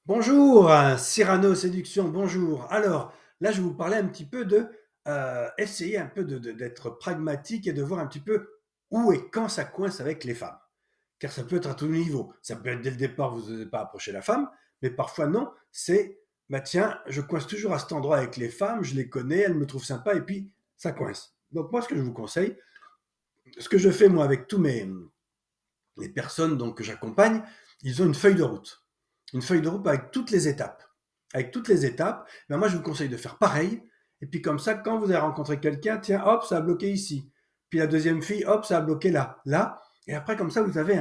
Bonjour, Cyrano Séduction, bonjour. Alors, là, je vais vous parler un petit peu de essayer un peu d'être pragmatique et de voir un petit peu où et quand ça coince avec les femmes. Car ça peut être à tout niveau. Ça peut être dès le départ, vous n'osez pas approcher la femme, mais parfois non. C'est, bah tiens, je coince toujours à cet endroit avec les femmes, je les connais, elles me trouvent sympa et puis ça coince. Donc moi, ce que je vous conseille, ce que je fais moi avec tous les personnes donc, que j'accompagne, ils ont une feuille de route. Une feuille de route avec toutes les étapes. Avec toutes les étapes, ben moi je vous conseille de faire pareil. Et puis comme ça, quand vous avez rencontré quelqu'un, tiens, hop, ça a bloqué ici. Puis la deuxième fille, hop, ça a bloqué là, là. Et après, comme ça, vous avez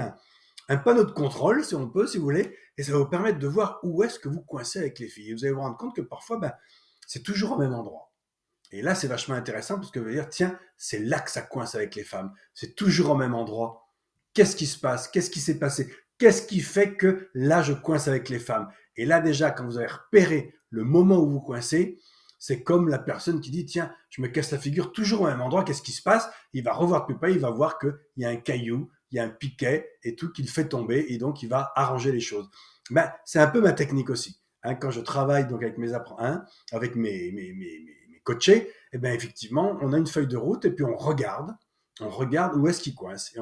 un panneau de contrôle, si on peut, si vous voulez, et ça va vous permettre de voir où est-ce que vous coincez avec les filles. Et vous allez vous rendre compte que parfois, ben, c'est toujours au même endroit. Et là, c'est vachement intéressant parce que vous allez dire, tiens, c'est là que ça coince avec les femmes. C'est toujours au même endroit. Qu'est-ce qui se passe? Qu'est-ce qui s'est passé? Qu'est-ce qui fait que là, je coince avec les femmes? Et là, déjà, quand vous avez repéré le moment où vous coincez, c'est comme la personne qui dit, tiens, je me casse la figure toujours au même endroit, qu'est-ce qui se passe? Il va revoir de plus près, il va voir qu'il y a un caillou, il y a un piquet et tout qu'il fait tomber, et donc il va arranger les choses. Ben, c'est un peu ma technique aussi. Hein, quand je travaille donc avec mes apprenants, hein, avec mes coachés, eh ben effectivement, on a une feuille de route et puis on regarde où est-ce qu'il coince.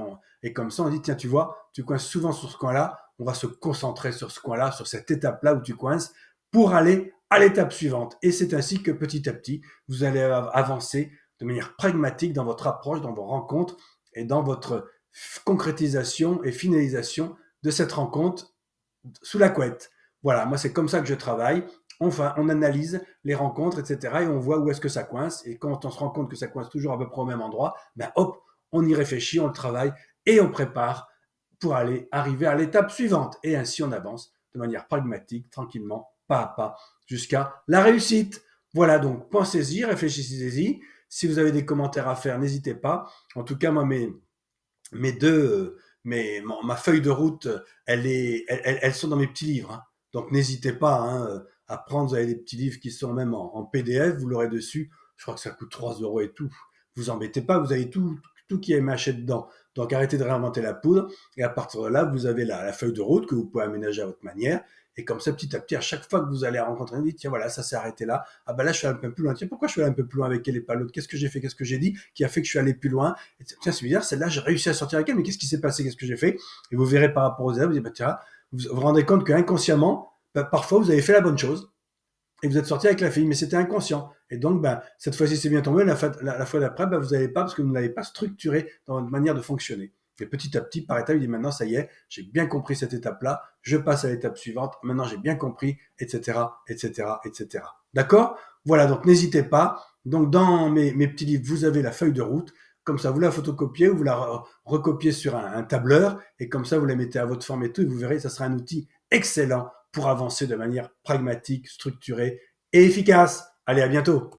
Et comme ça, on dit, tiens, tu vois, tu coinces souvent sur ce coin-là, on va se concentrer sur ce coin-là, sur cette étape-là où tu coinces, pour aller à l'étape suivante. Et c'est ainsi que petit à petit, vous allez avancer de manière pragmatique dans votre approche, dans vos rencontres et dans votre concrétisation et finalisation de cette rencontre sous la couette. Voilà, moi c'est comme ça que je travaille. Enfin, on analyse les rencontres, etc. Et on voit où est-ce que ça coince. Et quand on se rend compte que ça coince toujours à peu près au même endroit, ben hop, on y réfléchit, on le travaille et on prépare pour aller arriver à l'étape suivante. Et ainsi on avance de manière pragmatique, tranquillement, pas à pas, jusqu'à la réussite. Voilà, donc pensez-y, réfléchissez-y. Si vous avez des commentaires à faire, n'hésitez pas. En tout cas, moi, mes deux, ma feuille de route, elles sont dans mes petits livres. Hein. Donc n'hésitez pas hein, à prendre. Vous avez des petits livres qui sont même en PDF. Vous l'aurez dessus. Je crois que ça coûte 3 euros et tout. Vous embêtez pas. Vous avez tout qui est mâché dedans. Donc arrêtez de réinventer la poudre. Et à partir de là, vous avez la feuille de route que vous pouvez aménager à votre manière. Et comme ça, petit à petit, à chaque fois que vous allez rencontrer, vous dites, tiens, voilà, ça s'est arrêté là. Ah ben là, je suis allé un peu plus loin. Tiens, pourquoi je suis allé un peu plus loin avec elle et pas l'autre? Qu'est-ce que j'ai fait? Qu'est-ce que j'ai dit qui a fait que je suis allé plus loin? Et tiens, c'est bizarre, celle-là, j'ai réussi à sortir avec elle, mais qu'est-ce qui s'est passé? Qu'est-ce que j'ai fait? Et vous verrez par rapport aux élèves, vous dites, bah, tiens, vous vous rendez compte qu'inconsciemment, bah, parfois, vous avez fait la bonne chose et vous êtes sorti avec la fille, mais c'était inconscient. Et donc, bah, cette fois-ci, c'est bien tombé. La fois d'après, bah, vous n'allez pas parce que vous ne l'avez pas structuré dans votre manière de fonctionner. Et petit à petit, par étape, il dit maintenant, ça y est, j'ai bien compris cette étape-là, je passe à l'étape suivante, maintenant j'ai bien compris, etc., etc., etc. D'accord? Voilà, donc n'hésitez pas. Donc, dans mes petits livres, vous avez la feuille de route. Comme ça, vous la photocopiez ou vous la recopiez sur un tableur et comme ça, vous la mettez à votre forme et tout et vous verrez, ça sera un outil excellent pour avancer de manière pragmatique, structurée et efficace. Allez, à bientôt.